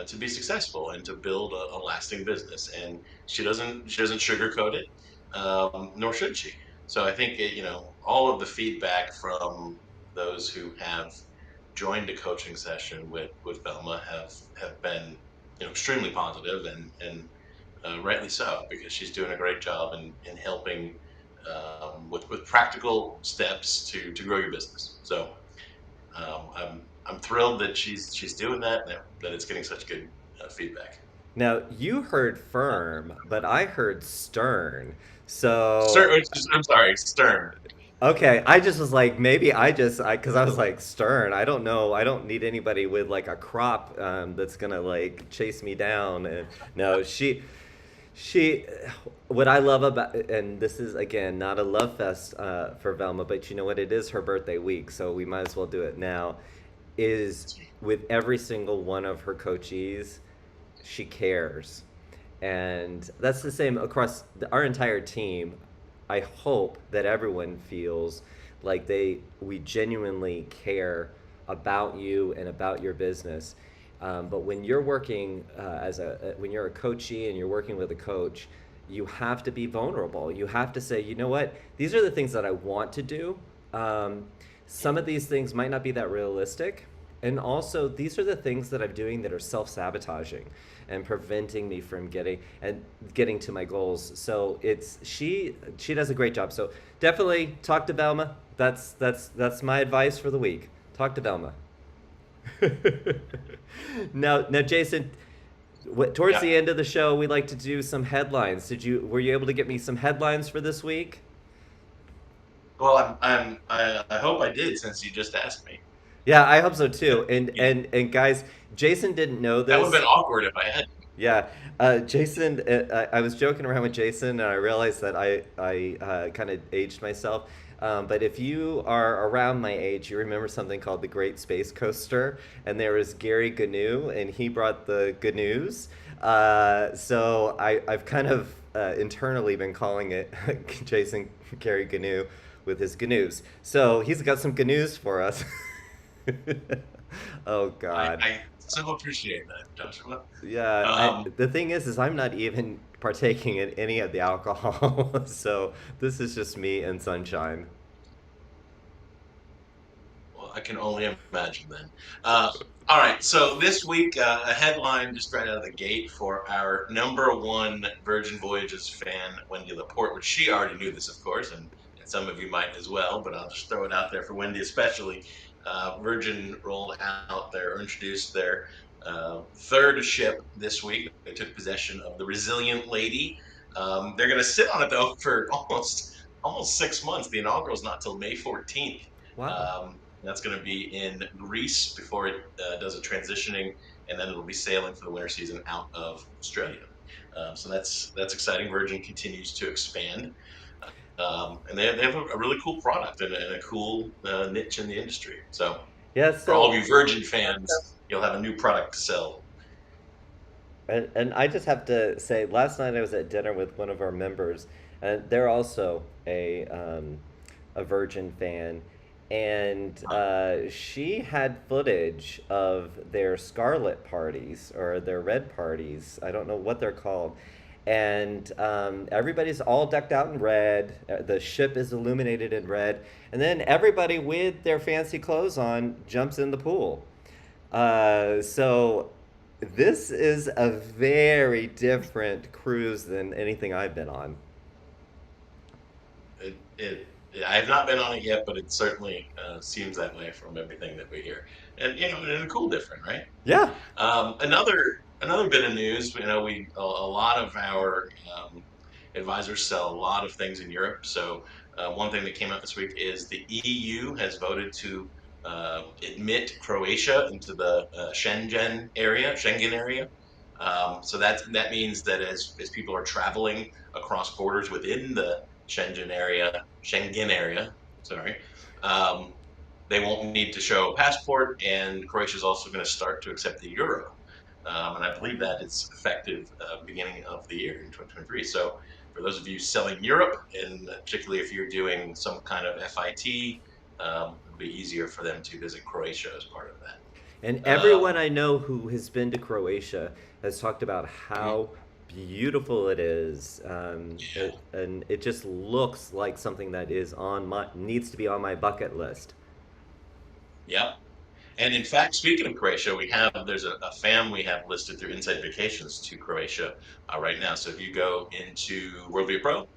to be successful and to build a lasting business. And she doesn't sugarcoat it, nor should she. So I think all of the feedback from those who have joined a coaching session with Velma have been extremely positive and rightly so, because she's doing a great job in helping with practical steps to grow your business. So I'm thrilled that she's doing that and that it's getting such good feedback. Now, you heard firm, but I heard stern. So, Stern, I'm sorry, Stern. okay, I just was like, maybe because I was like, stern. I don't know. I don't need anybody with like a crop that's gonna like chase me down. And no, She, what I love about, and this is again not a love fest for Velma, but you know what? It is her birthday week, so we might as well do it now. Is with every single one of her coachees, she cares, and that's the same across our entire team. I hope that everyone feels like we genuinely care about you and about your business. But when you're working when you're a coachee and you're working with a coach, you have to be vulnerable. You have to say, you know what, these are the things that I want to do. Um, some of these things might not be that realistic, and also these are the things that I'm doing that are self-sabotaging and preventing me from getting to my goals. So she does a great job. So definitely talk to Velma. That's my advice for the week. Talk to Velma. Now, Jason, towards Yeah. the end of the show, we like to do some headlines. Were you able to get me some headlines for this week? Well, I hope I did since you just asked me. Yeah, I hope so Uh, too. And you know, and and guys, Jason didn't know that would have this. been awkward if I had. Yeah, Jason. I was joking around with Jason, and I realized that I kind of aged myself. But if you are around my age, you remember something called the Great Space Coaster, and there was Gary Gnu, and he brought the GNUs. So I've kind of internally been calling it Jason Gary Gnu with his GNUs. So he's got some GNUs for us. Oh God. I so appreciate that, Joshua. Yeah, Um, the thing is I'm not even partaking in any of the alcohol, so this is just me and sunshine. Well, I can only imagine then. Uh, all right, so this week, a headline just right out of the gate for our number one Virgin Voyages fan, Wendy Laporte, which she already knew this, of course, and some of you might as well, but I'll just throw it out there for Wendy especially. Virgin rolled out their, or introduced their third ship this week. They took possession of the Resilient Lady. They're going to sit on it, though, for almost 6 months. The inaugural is not till May 14th. Wow. That's going to be in Greece before it does a transitioning, and then it'll be sailing for the winter season out of Australia. So that's exciting. Virgin continues to expand, and they have a really cool product and a cool niche in the industry. So Yeah, for all of so you Virgin fans, you'll have a new product to sell. and I just have to say, last night I was at dinner with one of our members, and they're also a Virgin fan, and she had footage of their Scarlet parties or their Red parties. I don't know what they're called. And everybody's all decked out in red. The ship is illuminated in red. And then everybody with their fancy clothes on jumps in the pool. So this is a very different cruise than anything I've been on. It I have not been on it yet, but it certainly seems that way from everything that we hear. And and a cool different, right? Yeah. Another bit of news, we a lot of our advisors sell a lot of things in Europe. So one thing that came out this week is the EU has voted to admit Croatia into the Schengen area. So that means that as people are traveling across borders within the Schengen area, sorry, um, they won't need to show a passport, and Croatia is also going to start to accept the euro. And I believe that is effective beginning of the year in 2023. So for those of you selling Europe, and particularly if you're doing some kind of FIT, it'll be easier for them to visit Croatia as part of And that. everyone I know who has been to Croatia has talked about how beautiful it is. Yeah, And it just looks like something that needs to be on my bucket list. yeah. And in fact, speaking of Croatia, there's a fam we have listed through Insight Vacations to Croatia right now. So if you go into WorldVia Pro,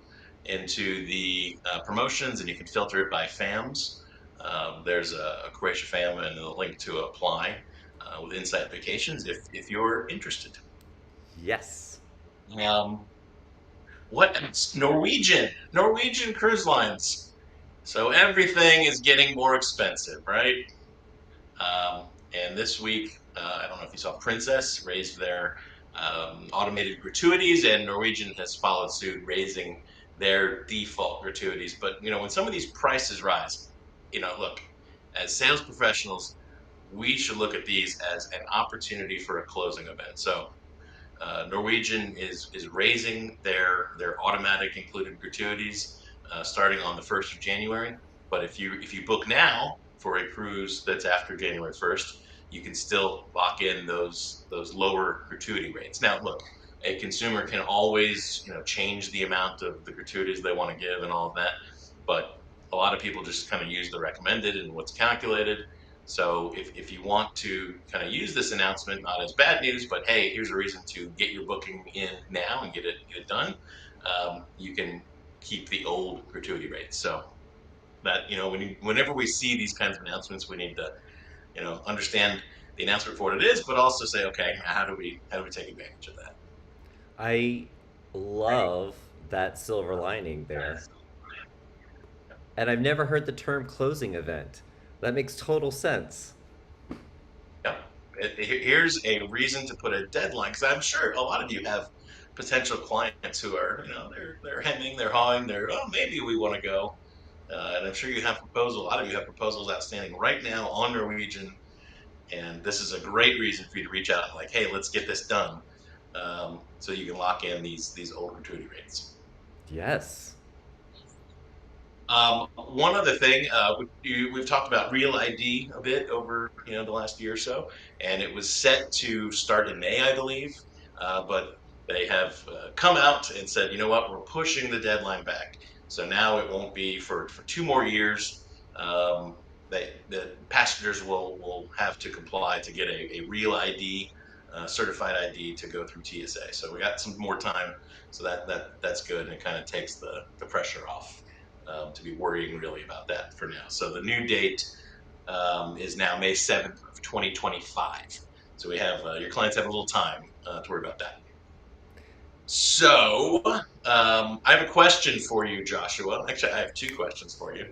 into the promotions, and you can filter it by FAMs. There's a Croatia FAM and a link to apply with Insight Vacations if you're interested. Yes. Um, what else? Norwegian cruise lines. So everything is getting more expensive, right? And this week, I don't know if you saw Princess raised their automated gratuities, and Norwegian has followed suit, raising their default gratuities. But when some of these prices rise, look, as sales professionals, we should look at these as an opportunity for a closing event. So Norwegian is raising their automatic included gratuities starting on the 1st of January. But if you book now for a cruise that's after January 1st, you can still lock in those lower gratuity rates. Now, look, a consumer can always change the amount of the gratuities they want to give and all of that, but a lot of people just kind of use the recommended and what's calculated. So if you want to kind of use this announcement not as bad news, but hey, here's a reason to get your booking in now and get it done, you can keep the old gratuity rates. So that whenever we see these kinds of announcements, we need to understand the announcement for what it is, but also say, okay, how do we take advantage of that? I love that silver lining there. And I've never heard the term closing event. That makes total sense. Yeah. Here's a reason to put a deadline, because I'm sure a lot of you have potential clients who are, they're hemming, they're hawing, maybe we want to go. And I'm sure you have proposals. A lot of you have proposals outstanding right now on Norwegian, and this is a great reason for you to reach out and like, hey, let's get this done, so you can lock in these old gratuity rates. Yes. One other thing, we've talked about Real ID a bit over the last year or so, and it was set to start in May, I believe, but they have come out and said, you know what, we're pushing the deadline back, so now it won't be for 2 more years. The passengers will have to comply to get a Real ID, certified ID to go through TSA. So we got some more time, so that's good, and it kind of takes the pressure off, to be worrying really about that for now. So the new date is now May 7th of 2025. So we have your clients have a little time to worry about that. So I have a question for you, Joshua. Actually, I have two questions for you.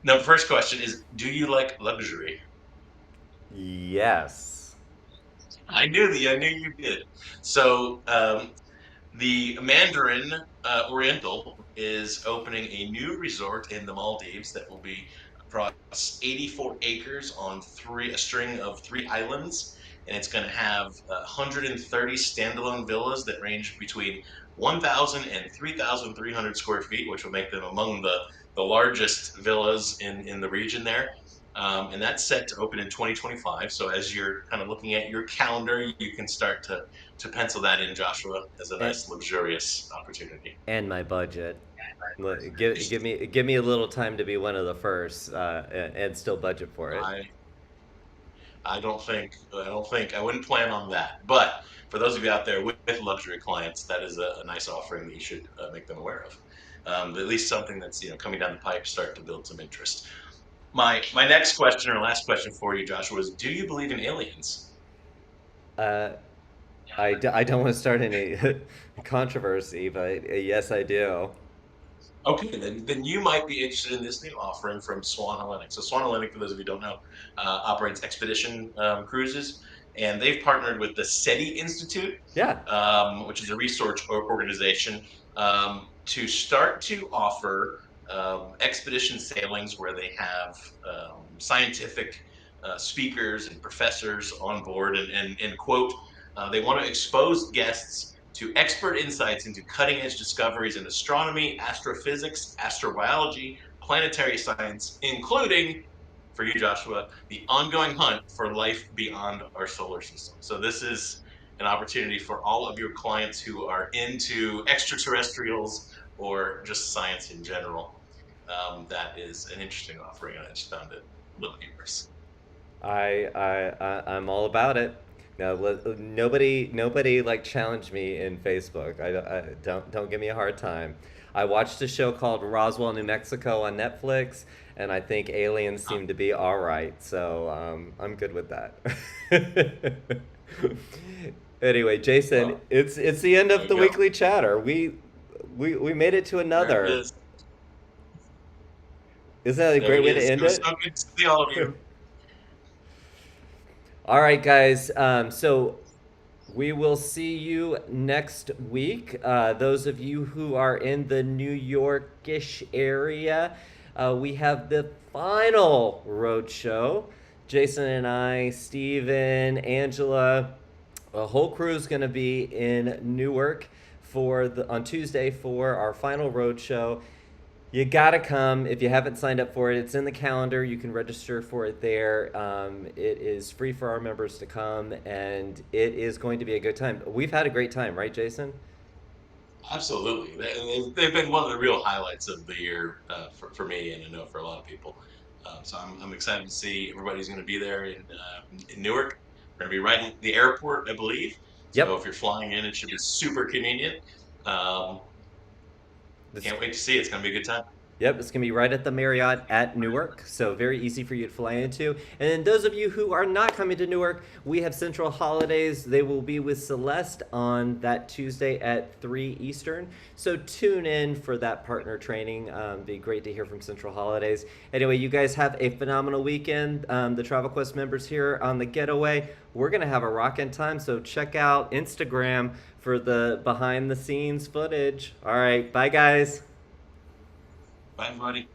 Now, the first question is, do you like luxury? Yes. I knew you did. So the Mandarin Oriental is opening a new resort in the Maldives that will be across 84 acres on a string of 3 islands, and it's going to have 130 standalone villas that range between 1,000 and 3,300 square feet, which will make them among the largest villas in the region there. And that's set to open in 2025. So as you're kind of looking at your calendar, you can start to pencil that in, Joshua, as a And, nice luxurious opportunity. and my budget. Give me a little time to be one of the first, and still budget for it. I I wouldn't plan on that. But for those of you out there with luxury clients, that is a nice offering that you should make them aware of. At least something that's coming down the pipe, start to build some interest. My next question or last question for you, Joshua, is: do you believe in aliens? Uh, I don't want to start any controversy, but yes, I do. Okay, then you might be interested in this new offering from Swan Hellenic. So Swan Hellenic, for those of you who don't know, operates expedition cruises, and they've partnered with the SETI Institute, Yeah. which is a research organization, to start to offer expedition sailings where they have scientific speakers and professors on board, and quote, they want to expose guests to expert insights into cutting edge discoveries in astronomy, astrophysics, astrobiology, planetary science, including, for you, Joshua, the ongoing hunt for life beyond our solar system. So, this is an opportunity for all of your clients who are into extraterrestrials or just science in general. That is an interesting offering, and I just found it a little humorous. I'm all about it. No, nobody like challenged me in Facebook. Don't give me a hard time. I watched a show called Roswell, New Mexico on Netflix, and I think aliens seem to be all right. So I'm good with that. Anyway, Jason, Well, it's the end there of you the go. weekly chatter. We made it to There it another. is. Isn't that a There great it way to is. It end was it? so good to see all of you. All right, guys. So We will see you next week. Those of you who are in the New Yorkish area, we have the final road show. Jason and I, Steven, Angela, the whole crew is going to be in Newark on Tuesday for our final road show. You gotta come if you haven't signed up for it. It's in the calendar. You can register for it there. It is free for our members to come, and it is going to be a good time. We've had a great time, right, Jason? Absolutely. They've been one of the real highlights of the year for me, and I know for a lot of people. So I'm excited to see everybody's going to be there in Newark. We're going to be right in the airport, I believe. So Yep. if you're flying in, it should be super convenient. Um, This can't wait to see it. It's going to be a good time. Yep, it's going to be right at the Marriott at Newark, so very easy for you to fly into. And then those of you who are not coming to Newark, we have Central Holidays. They will be with Celeste on that Tuesday at 3 Eastern. So tune in for that partner training. Be great to hear from Central Holidays. Anyway, you guys have a phenomenal weekend. The Travel Quest members here on the getaway, we're going to have a rockin' time, so check out Instagram for the behind the scenes footage. All right, bye guys. Bye, everybody.